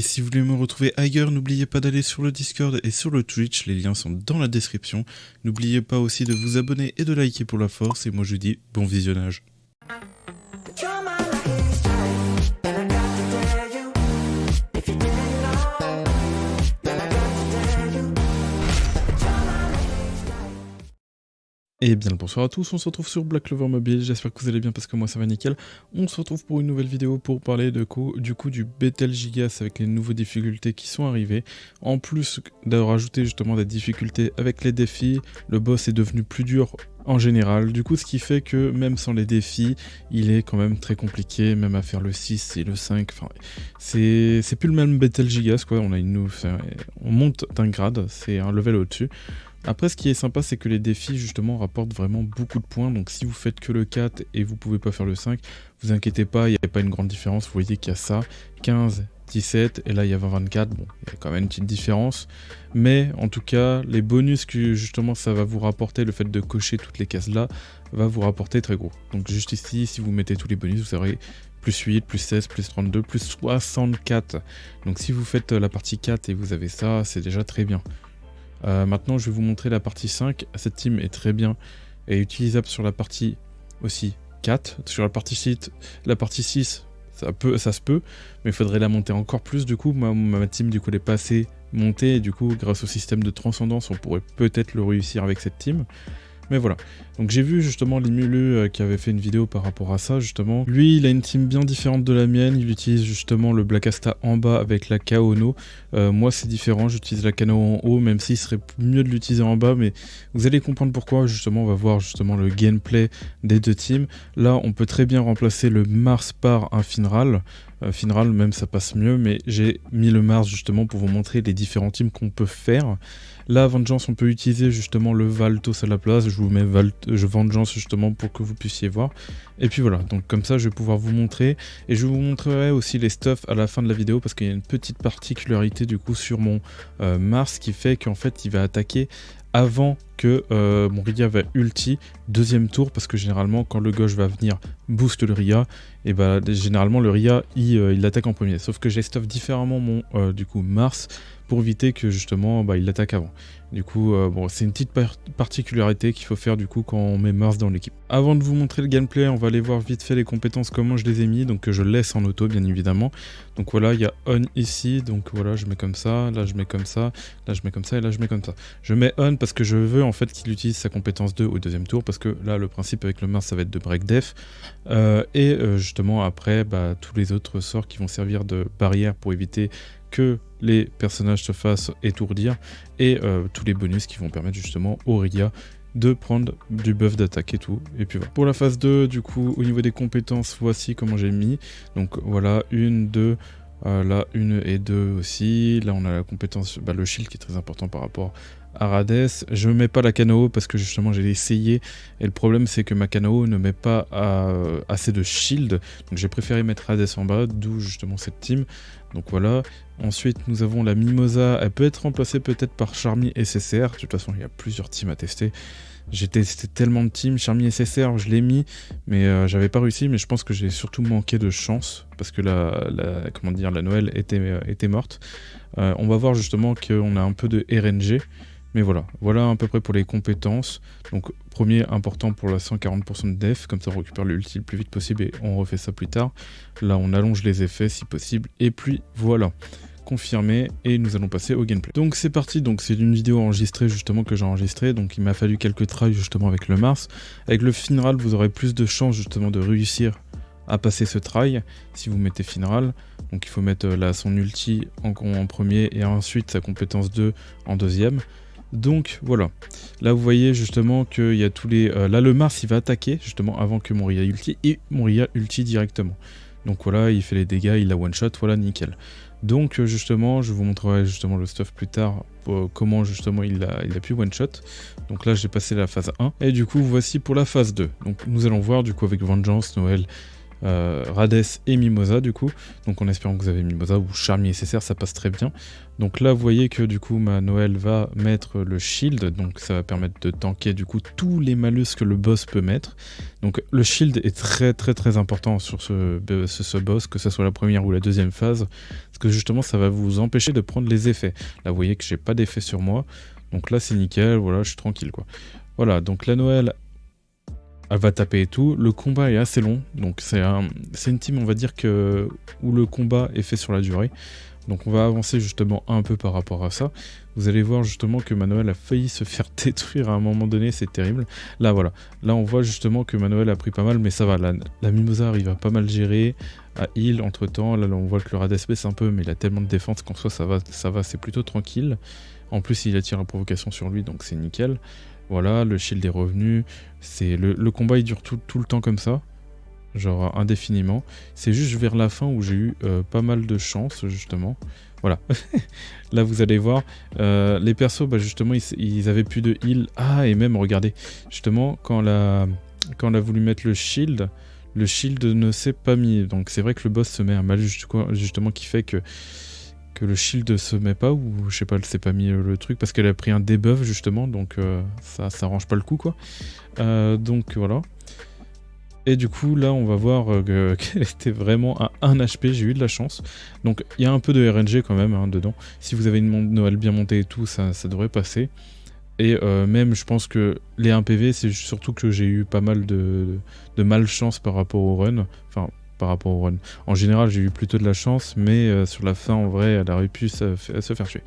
Et si vous voulez me retrouver ailleurs, n'oubliez pas d'aller sur le Discord et sur le Twitch, les liens sont dans la description. N'oubliez pas aussi de vous abonner et de liker pour la force, et moi je vous dis bon visionnage. Et bien le bonsoir à tous, on se retrouve sur Black Clover Mobile, j'espère que vous allez bien parce que moi ça va nickel. On se retrouve pour une nouvelle vidéo pour parler du coup du Bethel Gigas avec les nouveaux difficultés qui sont arrivées. En plus d'avoir ajouté justement des difficultés avec les défis, le boss est devenu plus dur en général. Du coup ce qui fait que même sans les défis, il est quand même très compliqué, même à faire le 6 et le 5. Enfin, c'est plus le même Bethel Gigas quoi, on monte d'un grade, c'est un level au-dessus. Après, ce qui est sympa, c'est que les défis, justement, rapportent vraiment beaucoup de points. Donc, si vous faites que le 4 et vous pouvez pas faire le 5, vous inquiétez pas, il n'y a pas une grande différence. Vous voyez qu'il y a ça, 15, 17, et là, il y a 20, 24. Bon, il y a quand même une petite différence. Mais, en tout cas, les bonus que, justement, ça va vous rapporter, le fait de cocher toutes les cases-là, va vous rapporter très gros. Donc, juste ici, si vous mettez tous les bonus, vous aurez plus 8, plus 16, plus 32, plus 64. Donc, si vous faites la partie 4 et vous avez ça, c'est déjà très bien. Maintenant je vais vous montrer la partie 5, cette team est très bien et utilisable sur la partie aussi 4, sur la partie 6 ça se peut, mais il faudrait la monter encore plus. Du coup ma team du coup elle est pas assez montée et du coup grâce au système de transcendance on pourrait peut-être le réussir avec cette team. Mais voilà, donc j'ai vu justement Limulu qui avait fait une vidéo par rapport à ça justement. Lui il a une team bien différente de la mienne, il utilise justement le Black Asta en bas avec la Kaono. Moi c'est différent, j'utilise la Kano en haut, même s'il serait mieux de l'utiliser en bas, mais vous allez comprendre pourquoi. Justement on va voir justement le gameplay des deux teams. Là on peut très bien remplacer le Mars par un Finral. Finral même ça passe mieux, mais j'ai mis le Mars justement pour vous montrer les différents teams qu'on peut faire. Là Vengeance on peut utiliser justement le Valtos à la place, je vous mets Vengeance justement pour que vous puissiez voir. Et puis voilà, donc comme ça je vais pouvoir vous montrer, et je vous montrerai aussi les stuffs à la fin de la vidéo parce qu'il y a une petite particularité du coup sur mon Mars qui fait qu'en fait il va attaquer avant que mon Ria va ulti deuxième tour, parce que généralement quand le gauche va venir boost le Ria, et bah généralement le Ria il attaque en premier, sauf que j'ai stuff différemment mon du coup Mars pour éviter que justement il l'attaque avant. Du coup bon, c'est une petite particularité qu'il faut faire du coup quand on met Mars dans l'équipe. Avant de vous montrer le gameplay, on va aller voir vite fait les compétences, comment je les ai mis, donc je laisse en auto bien évidemment. Donc voilà, il y a on ici, donc voilà je mets comme ça, là je mets comme ça, là je mets comme ça et là je mets comme ça. Je mets on parce que je veux en fait qu'il utilise sa compétence 2 au deuxième tour, parce que là le principe avec le Mars ça va être de break def, justement après tous les autres sorts qui vont servir de barrière pour éviter que les personnages se fassent étourdir, et tous les bonus qui vont permettre justement au Ria de prendre du buff d'attaque et tout. Et puis voilà. Pour la phase 2, du coup, au niveau des compétences, voici comment j'ai mis. Donc voilà, 1, 2, là 1 et 2 aussi. Là on a la compétence, le shield qui est très important par rapport à Rades. Je ne mets pas la Kanao parce que justement j'ai essayé, et le problème c'est que ma Kanao ne met pas assez de shield, donc j'ai préféré mettre Rades en bas, d'où justement cette team. Donc voilà. Ensuite nous avons la Mimosa, elle peut être remplacée peut-être par Charmy SSR, de toute façon il y a plusieurs teams à tester. J'ai testé tellement de teams, Charmy SSR je l'ai mis, mais j'avais pas réussi, mais je pense que j'ai surtout manqué de chance, parce que la Noël était morte. On va voir justement qu'on a un peu de RNG, mais voilà à peu près pour les compétences. Donc premier important pour la 140% de def, comme ça on récupère l'ulti le plus vite possible et on refait ça plus tard. Là on allonge les effets si possible, et puis voilà. Confirmé, et nous allons passer au gameplay. Donc c'est parti, donc c'est une vidéo enregistrée justement que j'ai enregistrée, donc il m'a fallu quelques tries justement avec le Mars. Avec le Finral vous aurez plus de chances justement de réussir à passer ce try si vous mettez Finral. Donc il faut mettre là son ulti en premier et ensuite sa compétence 2 en deuxième. Donc voilà, là vous voyez justement qu'il y a tous les... là le Mars il va attaquer justement avant que mon Ria ulti, et mon Ria ulti directement. Donc voilà, il fait les dégâts, il a one shot, voilà nickel. Donc justement, je vous montrerai justement le stuff plus tard, comment justement il a pu one shot. Donc là j'ai passé la phase 1, et du coup voici pour la phase 2. Donc nous allons voir du coup avec Vengeance, Noël, Rades et Mimosa du coup. Donc en espérant que vous avez Mimosa ou Charmier SSR, ça passe très bien. Donc là vous voyez que du coup ma Noël va mettre le shield, donc ça va permettre de tanker du coup tous les malus que le boss peut mettre. Donc le shield est très important sur ce boss, que ce soit la première ou la deuxième phase, parce que justement ça va vous empêcher de prendre les effets. Là vous voyez que j'ai pas d'effet sur moi, donc là c'est nickel, voilà, je suis tranquille quoi. Voilà, donc la Noël, elle va taper et tout. Le combat est assez long, donc c'est une team, on va dire, où le combat est fait sur la durée. Donc on va avancer justement un peu par rapport à ça. Vous allez voir justement que Manoël a failli se faire détruire à un moment donné, c'est terrible. Là voilà, là on voit justement que Manoël a pris pas mal, mais ça va, la Mimosa arrive à pas mal gérer, à heal entre temps. Là on voit que le Rades baisse un peu, mais il a tellement de défense qu'en soi ça va, c'est plutôt tranquille. En plus il attire la provocation sur lui, donc c'est nickel. Voilà, le shield est revenu. Le combat il dure tout le temps comme ça, genre indéfiniment. C'est juste vers la fin où j'ai eu pas mal de chance justement. Voilà, là vous allez voir, les persos, bah, justement ils avaient plus de heal. Ah, et même regardez, justement quand on a voulu mettre le shield ne s'est pas mis. Donc c'est vrai que le boss se met un malus justement qui fait que le shield se met pas, ou je sais pas, elle s'est pas mis le truc parce qu'elle a pris un debuff justement, donc ça arrange pas le coup quoi. Donc voilà. Et du coup là on va voir qu'elle était vraiment à 1 HP, j'ai eu de la chance. Donc il y a un peu de RNG quand même hein, dedans. Si vous avez une Noël bien montée et tout, ça devrait passer. Et même je pense que les 1 PV, c'est surtout que j'ai eu pas mal de malchance par rapport au run. Enfin, par rapport au run. En général, j'ai eu plutôt de la chance, mais sur la fin, en vrai, elle aurait pu se faire tuer.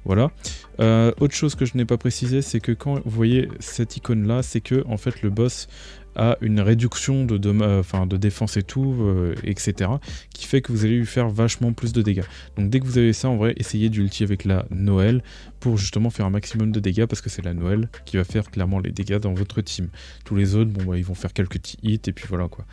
Voilà. Autre chose que je n'ai pas précisé, c'est que quand vous voyez cette icône-là, c'est que en fait le boss a une réduction de défense et tout, etc. qui fait que vous allez lui faire vachement plus de dégâts. Donc dès que vous avez ça, en vrai, essayez d'ulti avec la Noël pour justement faire un maximum de dégâts, parce que c'est la Noël qui va faire clairement les dégâts dans votre team. Tous les autres, bon bah ils vont faire quelques petits hits et puis voilà quoi.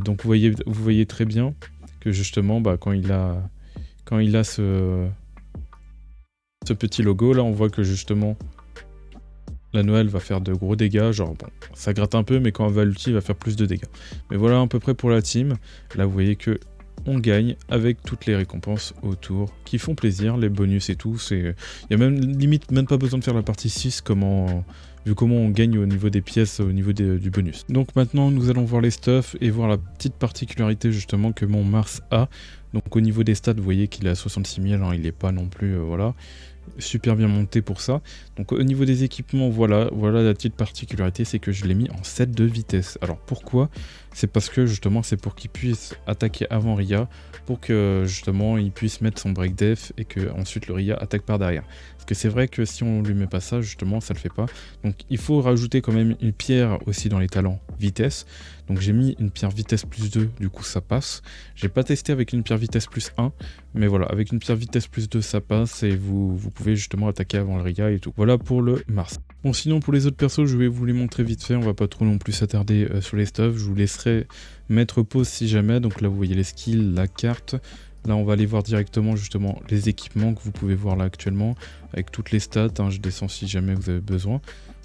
Donc vous voyez très bien que justement bah, quand il a ce petit logo là, on voit que justement la Noël va faire de gros dégâts, genre bon, ça gratte un peu, mais quand elle va ulti, il va faire plus de dégâts. Mais voilà à peu près pour la team. Là vous voyez que on gagne avec toutes les récompenses autour qui font plaisir, les bonus et tout. Il y a même limite même pas besoin de faire la partie 6 vu comment on gagne au niveau des pièces, au niveau du bonus. Donc maintenant nous allons voir les stuffs et voir la petite particularité justement que mon Mars a. Donc au niveau des stats, vous voyez qu'il est à 66 000, hein, il n'est pas non plus, voilà, super bien monté pour ça. Donc au niveau des équipements, voilà la petite particularité, c'est que je l'ai mis en 7 de vitesse. Alors pourquoi? C'est parce que justement c'est pour qu'il puisse attaquer avant Ria, pour que justement il puisse mettre son break def et que ensuite le Ria attaque par derrière. Parce que c'est vrai que si on lui met pas ça, justement ça le fait pas. Donc il faut rajouter quand même une pierre aussi dans les talents vitesse. Donc j'ai mis une pierre vitesse plus 2, du coup ça passe. J'ai pas testé avec une pierre vitesse plus 1, mais voilà, avec une pierre vitesse plus 2 ça passe et vous pouvez justement attaquer avant le Ria et tout. Voilà pour le Mars. Bon, sinon pour les autres persos, je vais vous les montrer vite fait, on va pas trop non plus s'attarder sur les stuffs. Je vous laisserai mettre pause si jamais. Donc là vous voyez les skills, la carte. Là on va aller voir directement justement les équipements que vous pouvez voir là actuellement, avec toutes les stats, hein, je descends si jamais vous avez besoin.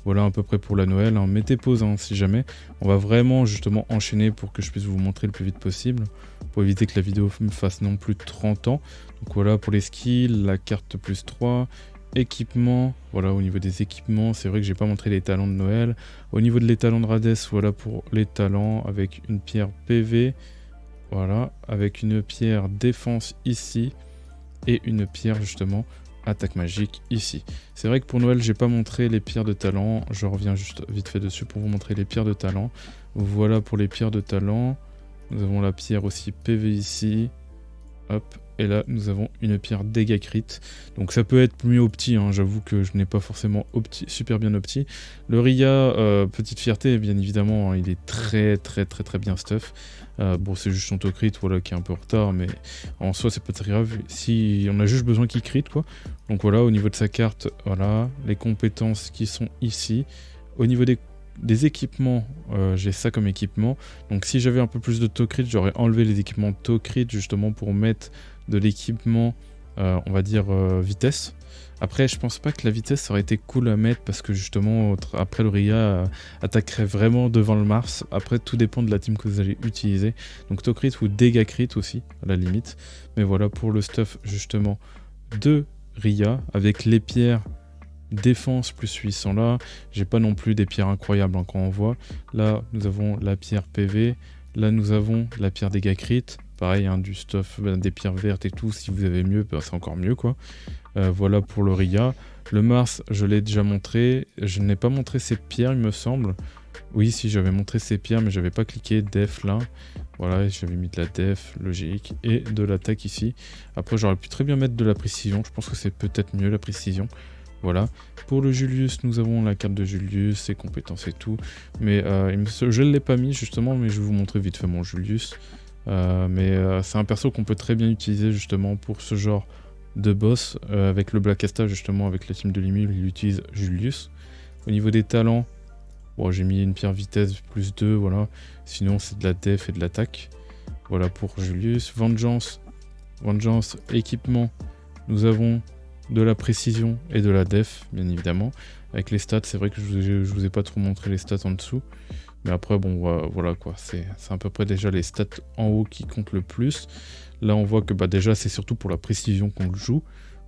Voilà à peu près pour la Noël, hein. Mettez pause hein, si jamais. On va vraiment justement enchaîner pour que je puisse vous montrer le plus vite possible, pour éviter que la vidéo me fasse non plus de 30 ans. Donc voilà pour les skills, la carte plus 3, équipement, voilà au niveau des équipements, c'est vrai que j'ai pas montré les talents de Noël. Au niveau de les talents de Rades, voilà pour les talents, avec une pierre PV, voilà, avec une pierre défense ici, et une pierre justement attaque magique ici. C'est vrai que pour Noël, j'ai pas montré les pierres de talent. Je reviens juste vite fait dessus pour vous montrer les pierres de talent. Voilà pour les pierres de talent. Nous avons la pierre aussi PV ici. Hop. Et là, nous avons une pierre dégâts crit. Donc ça peut être mieux opti, hein. J'avoue que je n'ai pas forcément super bien opti. Le Ria, petite fierté, bien évidemment, hein, il est très bien stuff. Bon, c'est juste son taux crit, voilà, qui est un peu en retard, mais en soi, c'est pas très grave. Si on a juste besoin qu'il crit, quoi. Donc voilà, au niveau de sa carte, voilà, les compétences qui sont ici. Au niveau des équipements, j'ai ça comme équipement. Donc si j'avais un peu plus de taux crit, j'aurais enlevé les équipements taux crit, justement, pour mettre de l'équipement on va dire, vitesse. Après, je pense pas que la vitesse aurait été cool à mettre parce que justement, après le Ria attaquerait vraiment devant le Mars. Après, tout dépend de la team que vous allez utiliser. Donc Tocrit ou Dégâts Crit aussi, à la limite. Mais voilà pour le stuff justement de Ria avec les pierres défense plus 800 là. J'ai pas non plus des pierres incroyables quand on voit. Là, nous avons la pierre PV. Là, nous avons la pierre Dégâts Crit. Pareil, hein, du stuff, des pierres vertes et tout. Si vous avez mieux, bah, c'est encore mieux quoi. Voilà pour le Ria. Le Mars, je l'ai déjà montré. Je n'ai pas montré ces pierres, il me semble. Oui, si, j'avais montré ces pierres, mais j'avais pas cliqué def là. Voilà, j'avais mis de la def, logique, et de l'attaque ici. Après, j'aurais pu très bien mettre de la précision. Je pense que c'est peut-être mieux la précision. Voilà. Pour le Julius, nous avons la carte de Julius, ses compétences et tout. Mais je ne l'ai pas mis justement, mais je vais vous montrer vite fait mon Julius. C'est un perso qu'on peut très bien utiliser justement pour ce genre de boss. Avec le Black Asta justement, avec la team de Limul, il utilise Julius. Au niveau des talents, bon, j'ai mis une pierre vitesse plus 2, voilà. Sinon c'est de la def et de l'attaque. Voilà pour Julius. Vengeance, équipement, nous avons de la précision et de la def, bien évidemment. Avec les stats, c'est vrai que je vous ai pas trop montré les stats en dessous. Mais après, bon, voilà quoi. C'est à peu près déjà les stats en haut qui comptent le plus. Là, on voit que bah, déjà, c'est surtout pour la précision qu'on le joue.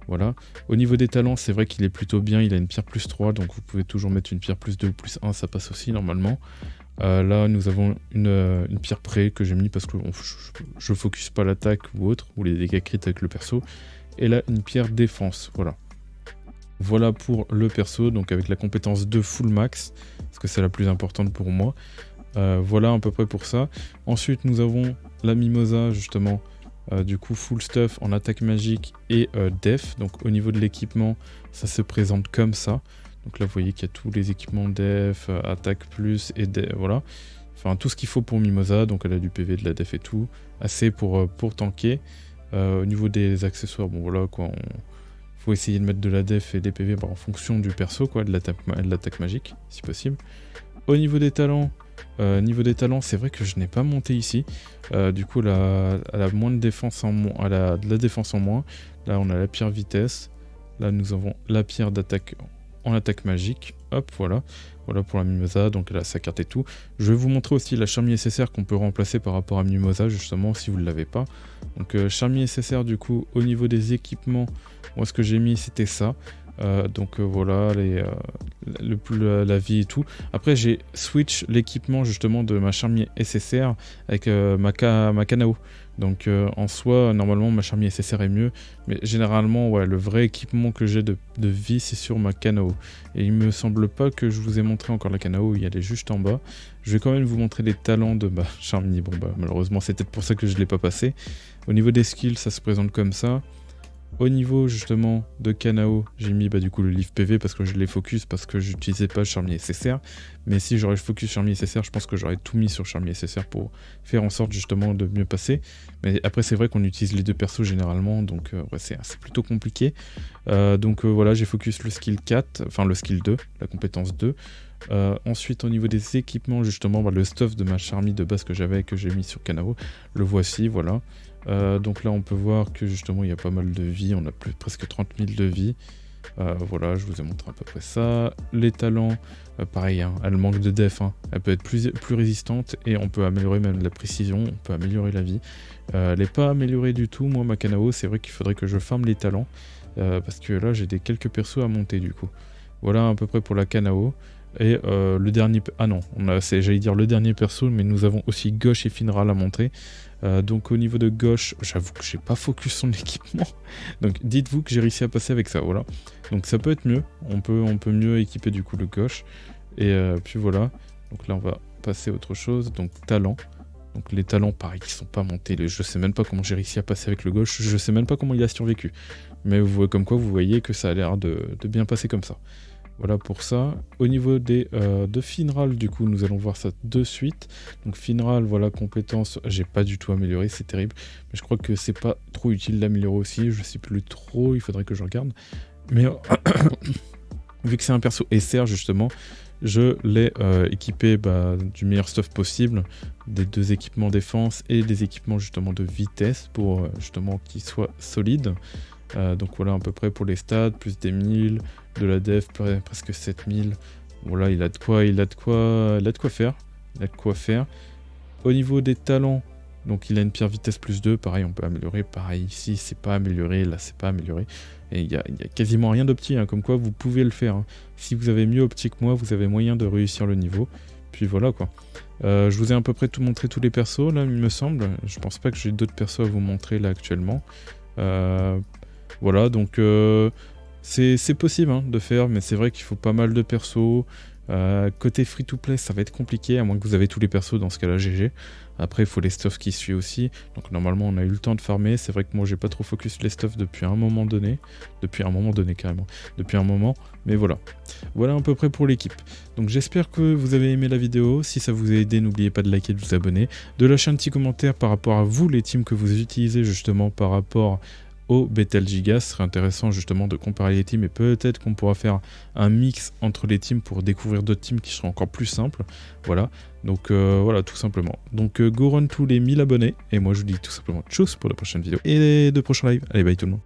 Voilà. Au niveau des talents, c'est vrai qu'il est plutôt bien. Il a une pierre plus 3, donc vous pouvez toujours mettre une pierre plus 2 ou plus 1, ça passe aussi normalement. Là, nous avons une pierre pré que j'ai mis parce que je focus pas l'attaque ou autre, ou les dégâts critiques avec le perso. Et là, une pierre défense, voilà. Voilà pour le perso, donc avec la compétence 2 full max, parce que c'est la plus importante pour moi. Voilà à peu près pour ça. Ensuite, nous avons la Mimosa, justement, du coup full stuff en attaque magique et def. Donc au niveau de l'équipement, ça se présente comme ça. Donc là, vous voyez qu'il y a tous les équipements def, attaque plus et voilà. Enfin, tout ce qu'il faut pour Mimosa, donc elle a du PV, de la def et tout. Assez pour tanker. Au niveau des accessoires, bon voilà quoi, faut essayer de mettre de la def et des PV en fonction du perso, quoi, de l'attaque magique, si possible. Au niveau des talents, c'est vrai que je n'ai pas monté ici. Du coup, elle a moins de défense en moins, elle a de la défense en moins. Là, on a la pierre vitesse. Là, nous avons la pierre d'attaque en attaque magique. Hop, voilà. Voilà pour la Mimosa, donc elle a sa carte et tout. Je vais vous montrer aussi la Charmier SSR qu'on peut remplacer par rapport à Mimosa, justement, si vous ne l'avez pas. Donc Charmier SSR, du coup, au niveau des équipements, moi ce que j'ai mis c'était ça. Voilà, la vie et tout. Après j'ai switch l'équipement justement de ma Charmier SSR avec ma Kanao. Donc en soi, normalement ma Charmier SSR est mieux. Mais généralement, ouais, le vrai équipement que j'ai de vie, c'est sur ma Kanao. Et il me semble pas que je vous ai montré encore la Kanao, elle est juste en bas. Je vais quand même vous montrer les talents de ma Charmier. Bon bah malheureusement c'est peut-être pour ça que je ne l'ai pas passé. Au niveau des skills, ça se présente comme ça. Au niveau justement de Kanao, j'ai mis du coup le livre PV parce que je l'ai focus, parce que j'utilisais pas Charmier SSR. Mais si j'aurais focus Charmier SSR, je pense que j'aurais tout mis sur Charmier SSR pour faire en sorte justement de mieux passer. Mais après c'est vrai qu'on utilise les deux persos généralement, donc ouais, c'est plutôt compliqué. Voilà, j'ai focus le skill 4, enfin le skill 2, la compétence 2. Ensuite au niveau des équipements justement, le stuff de ma Charmie de base que j'avais, que j'ai mis sur Kanao, le voici, voilà. Donc là on peut voir que justement il y a pas mal de vie, on a presque 30 000 de vie. Voilà, je vous ai montré à peu près ça. Les talents, pareil, hein, elle manque de def, hein. Elle peut être plus résistante et on peut améliorer même la précision, on peut améliorer la vie. Elle n'est pas améliorée du tout, moi ma Kanao, c'est vrai qu'il faudrait que je farme les talents, parce que là j'ai quelques persos à monter du coup. Voilà à peu près pour la Kanao. Et le dernier... Ah non, j'allais dire le dernier perso, mais nous avons aussi Gauche et Finral à montrer. Donc au niveau de Gauche, j'avoue que j'ai pas focus son équipement. Donc dites-vous que j'ai réussi à passer avec ça, voilà. Donc ça peut être mieux, on peut mieux équiper du coup le Gauche. Et puis voilà, donc là on va passer à autre chose, donc talent. Donc les talents, pareil, qui sont pas montés. Je sais même pas comment j'ai réussi à passer avec le Gauche, je sais même pas comment il a survécu. Mais comme quoi vous voyez que ça a l'air de bien passer comme ça. Voilà pour ça. Au niveau de Finral, du coup, nous allons voir ça de suite. Donc Finral, voilà, compétence, j'ai pas du tout amélioré, c'est terrible. Mais je crois que c'est pas trop utile d'améliorer aussi, je sais plus trop, il faudrait que je regarde. Mais vu que c'est un perso SR, justement, je l'ai équipé du meilleur stuff possible, des deux équipements défense et des équipements justement de vitesse pour justement qu'il soit solide. Donc voilà à peu près pour les stats, plus des 1000, de la def presque 7000. Voilà, il a de quoi faire. Au niveau des talents, donc il a une pierre vitesse plus 2, pareil on peut améliorer, pareil ici c'est pas amélioré, là c'est pas amélioré. Et il y a quasiment rien d'opti, hein, comme quoi vous pouvez le faire. Hein. Si vous avez mieux opti que moi, vous avez moyen de réussir le niveau. Puis voilà quoi. Je vous ai à peu près tout montré tous les persos là, il me semble. Je pense pas que j'ai d'autres persos à vous montrer là actuellement. Voilà, donc c'est possible hein, de faire, mais c'est vrai qu'il faut pas mal de persos. Côté free-to-play, ça va être compliqué, à moins que vous avez tous les persos, dans ce cas-là, GG. Après, il faut les stuffs qui suivent aussi. Donc normalement, on a eu le temps de farmer. C'est vrai que moi, j'ai pas trop focus les stuffs depuis un moment donné. Carrément. Depuis un moment. Mais voilà. Voilà à peu près pour l'équipe. Donc j'espère que vous avez aimé la vidéo. Si ça vous a aidé, n'oubliez pas de liker et de vous abonner. De lâcher un petit commentaire par rapport à vous, les teams que vous utilisez justement par rapport au Bethel Giga. Ce serait intéressant justement de comparer les teams et peut-être qu'on pourra faire un mix entre les teams pour découvrir d'autres teams qui seront encore plus simples. Voilà, donc voilà tout simplement. Donc go run tous les 1000 abonnés et moi je vous dis tout simplement tchuss pour la prochaine vidéo et de prochains lives. Allez bye tout le monde.